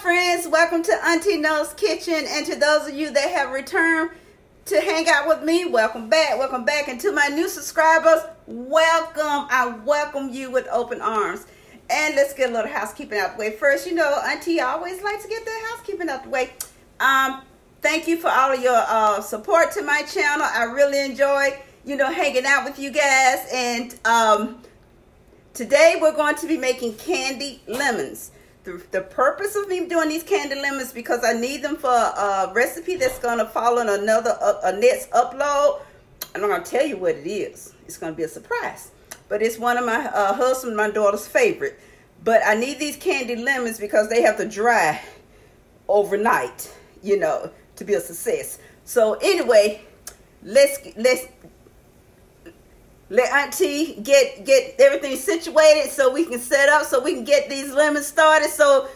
friends, welcome to Auntie No's Kitchen, and to those of you that have returned to hang out with me, welcome back, and to my new subscribers, welcome. I welcome you with open arms. And let's get a little housekeeping out the way first. You know, Auntie always likes to get the housekeeping out the way. Thank you for all of your support to my channel. I really enjoy, hanging out with you guys. And today we're going to be making candied lemons. The purpose of me doing these candied lemons because I need them for a recipe that's going to follow in another next upload. I'm not going to tell you what it is. It's going to be a surprise. But it's one of my husband, my daughter's favorite. But I need these candied lemons because they have to dry overnight, to be a success. So anyway, let's let Auntie get everything situated so we can set up, so we can get these lemons started. So,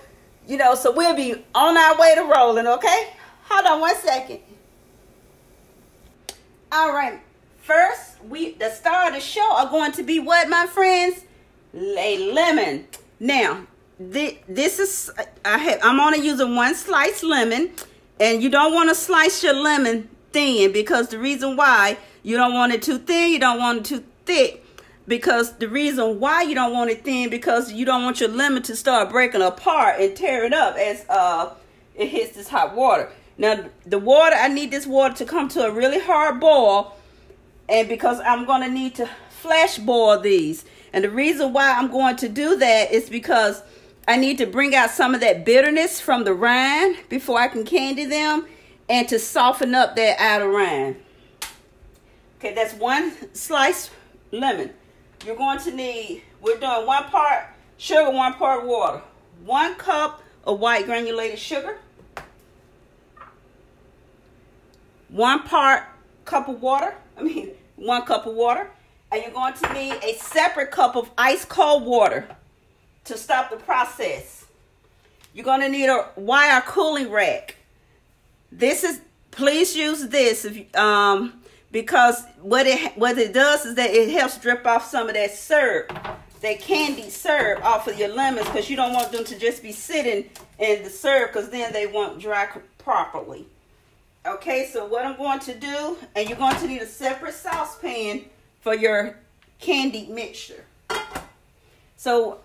so we'll be on our way to rolling, okay? Hold on one second. All right. First, the star of the show are going to be what, my friends? A lemon. Now, this is, I'm only using one sliced lemon, and you don't want to slice your lemon thin because the reason why you don't want it too thin, you don't want it too thick, because the reason why you don't want it thin because you don't want your lemon to start breaking apart and tearing up as it hits this hot water. Now, the water, I need this water to come to a really hard boil, and because I'm going to need to flash boil these. And the reason why I'm going to do that is because I need to bring out some of that bitterness from the rind before I can candy them, and to soften up that outer rind. Okay, that's one sliced lemon. You're going to need, we're doing 1 part sugar, 1 part water. 1 cup of white granulated sugar. 1 cup of water. 1 cup of water. And you're going to need a separate cup of ice cold water to stop the process. You're going to need a wire cooling rack. Please use this if you, because what it does is that it helps drip off some of that syrup, that candied syrup off of your lemons, because you don't want them to just be sitting in the syrup, because then they won't dry properly. Okay, so what I'm going to do, and you're going to need a separate saucepan for your candied mixture. So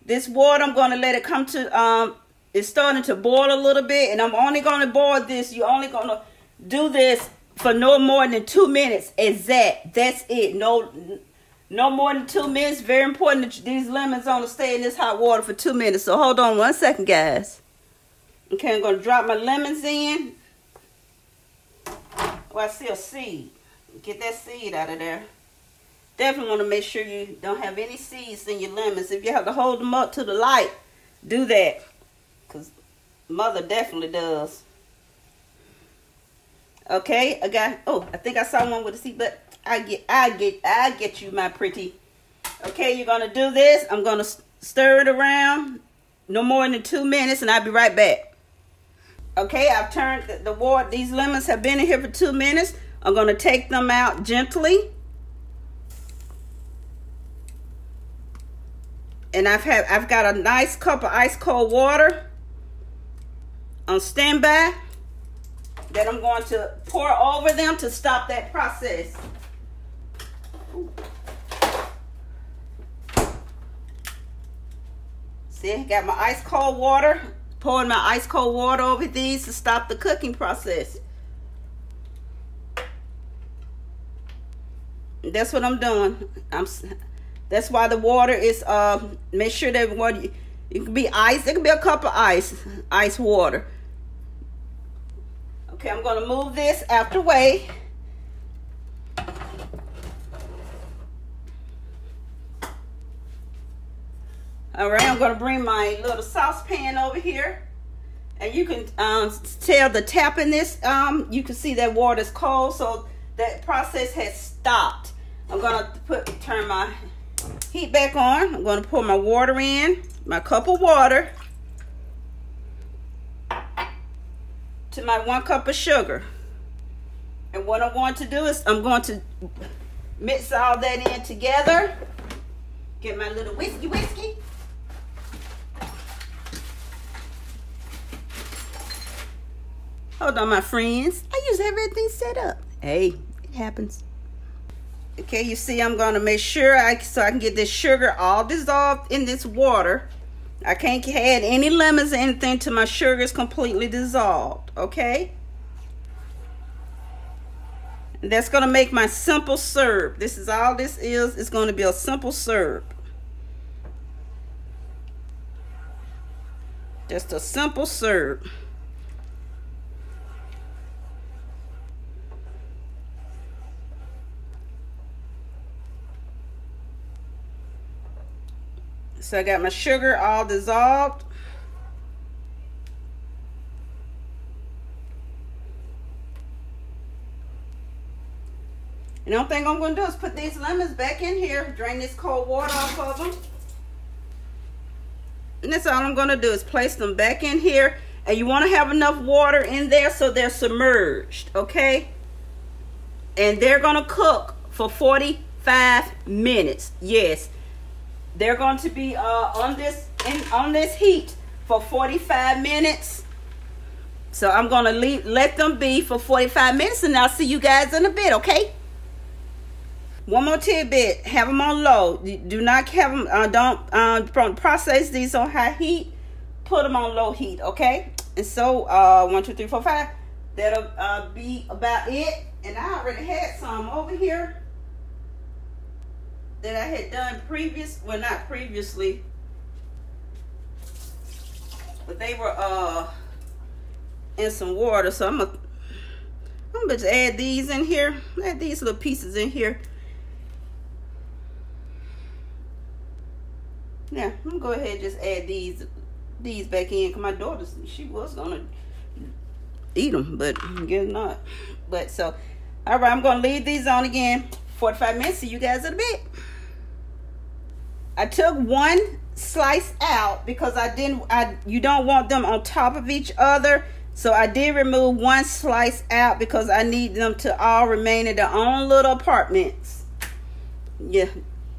this water, I'm going to let it come to, it's starting to boil a little bit, and I'm only going to boil this. You're only going to do this for no more than 2 minutes exact. That's it. No more than 2 minutes. Very important that these lemons only stay in this hot water for 2 minutes. So hold on 1 second, guys. Okay, I'm going to drop my lemons in. Oh, I see a seed. Get that seed out of there. Definitely want to make sure you don't have any seeds in your lemons. If you have to hold them up to the light, do that. Because Mother definitely does. Okay, I think I saw one with a seed, but I get you, my pretty. Okay, you're going to do this. I'm going to stir it around no more than 2 minutes, and I'll be right back. Okay, I've turned the water. These lemons have been in here for 2 minutes. I'm going to take them out gently. And I've got a nice cup of ice cold water on standby that I'm going to pour over them to stop that process. See, got my ice cold water. Pouring my ice cold water over these to stop the cooking process. That's what I'm doing. That's why the water is, make sure that water, it can be ice. It can be a cup of ice water. Okay, I'm going to move this out the way. All right, I'm going to bring my little saucepan over here. And you can tell the tap in this, you can see that water is cold, so that process has stopped. I'm going to turn my heat back on. I'm going to pour my water in, my cup of water, to my 1 cup of sugar. And what I'm going to do is I'm going to mix all that in together. Get my little whiskey. Hold on, my friends. I used to have everything set up. Hey, it happens. Okay, you see I'm going to make sure so I can get this sugar all dissolved in this water. I can't add any lemons or anything till my sugar is completely dissolved, okay? And that's going to make my simple syrup. This is all this is. It's going to be a simple syrup. Just a simple syrup. So I got my sugar all dissolved. And the only thing I'm going to do is put these lemons back in here, drain this cold water off of them. And that's all I'm going to do is place them back in here. And you want to have enough water in there so they're submerged, okay? And they're going to cook for 45 minutes. Yes. They're going to be on this heat for 45 minutes. So I'm going to let them be for 45 minutes, and I'll see you guys in a bit, okay? One more tidbit: have them on low. Do not have them. Don't process these on high heat. Put them on low heat, okay? And so 1, 2, 3, 4, 5. That'll be about it. And I already had some over here that I had done not previously, but they were in some water. So I'm gonna just add these in here. Add these little pieces in here. Yeah, I'm gonna go ahead and just add these back in. Cause my daughter, she was gonna eat them, but I guess not. But so, all right, I'm gonna leave these on again. 45 minutes. See you guys in a bit. I took one slice out because you don't want them on top of each other. So I did remove one slice out because I need them to all remain in their own little apartments. Yeah.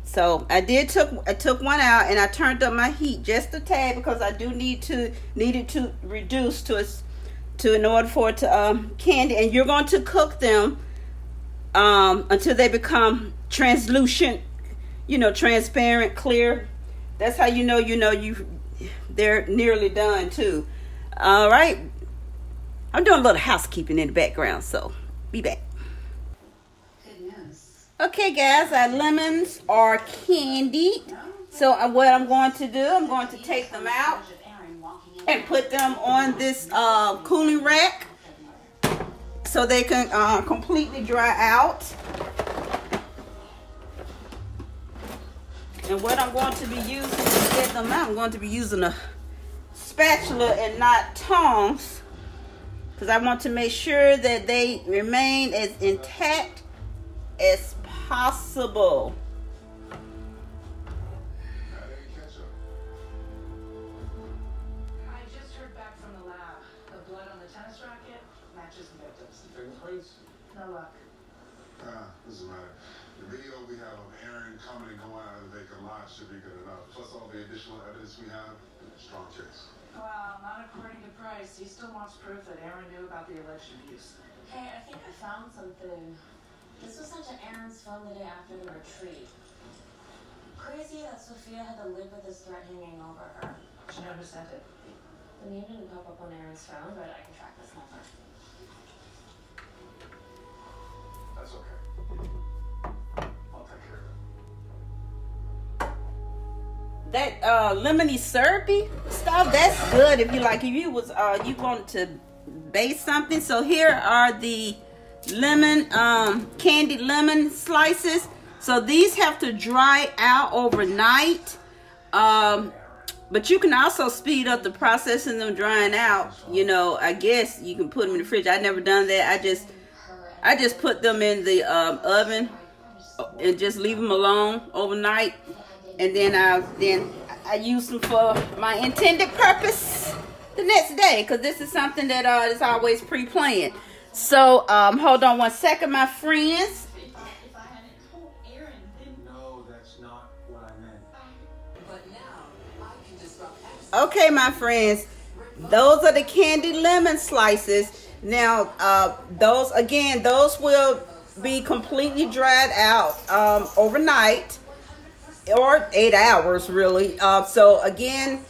So I took one out, and I turned up my heat just a tad because I do needed to reduce in order for it to candy. And you're going to cook them until they become translucent, transparent, clear. That's how they're nearly done too. All right, I'm doing a little housekeeping in the background, so be back. Okay, guys, our lemons are candied. So what I'm going to do, I'm going to take them out and put them on this cooling rack so they can completely dry out. And what I'm going to be using to get them out, I'm going to be using a spatula and not tongs, because I want to make sure that they remain as intact as possible. I just heard back from the lab. The blood on the tennis racket matches the victims. Fingerprints? No luck. Doesn't matter. The video we have of Aaron coming and going out of the vacant lot should be good enough. Plus all the additional evidence we have, strong case. Well, not according to Price. He still wants proof that Aaron knew about the alleged abuse. Hey, I think I found something. This was sent to Aaron's phone the day after the retreat. Crazy that Sophia had to live with this threat hanging over her. Do you know who sent it? The name didn't pop up on Aaron's phone, but I can track this number. That's okay. I'll take care of it. That lemony syrupy stuff, that's good if you like. If you wanted to base something. So here are the candied lemon slices. So these have to dry out overnight, but you can also speed up the process in them drying out. I guess you can put them in the fridge. I've never done that. I just put them in the oven and just leave them alone overnight, and then I use them for my intended purpose the next day, because this is something that is always pre-planned. So, hold on one second, my friends. If I hadn't told Aaron, then... No, that's not what I meant. But now, I can disrupt Okay, my friends. Those are the candied lemon slices. Now, those will be completely dried out overnight, or 8 hours really. So again,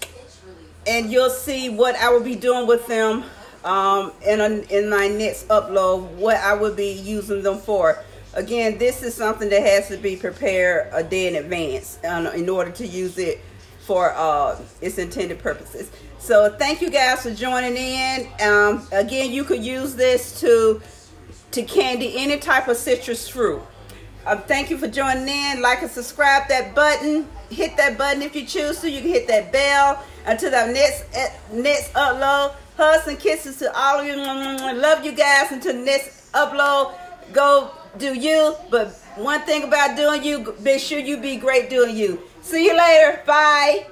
and you'll see what I will be doing with them in my next upload, what I will be using them for. Again, this is something that has to be prepared a day in advance in order to use it for its intended purposes. So thank you guys for joining in. Again, you could use this to candy any type of citrus fruit. Thank you for joining in. Like and subscribe that button. Hit that button if you choose to. You can hit that bell. Until the next upload. Hugs and kisses to all of you. Love you guys. Until the next upload. Go do you. But one thing about doing you, make sure you be great doing you. See you later. Bye.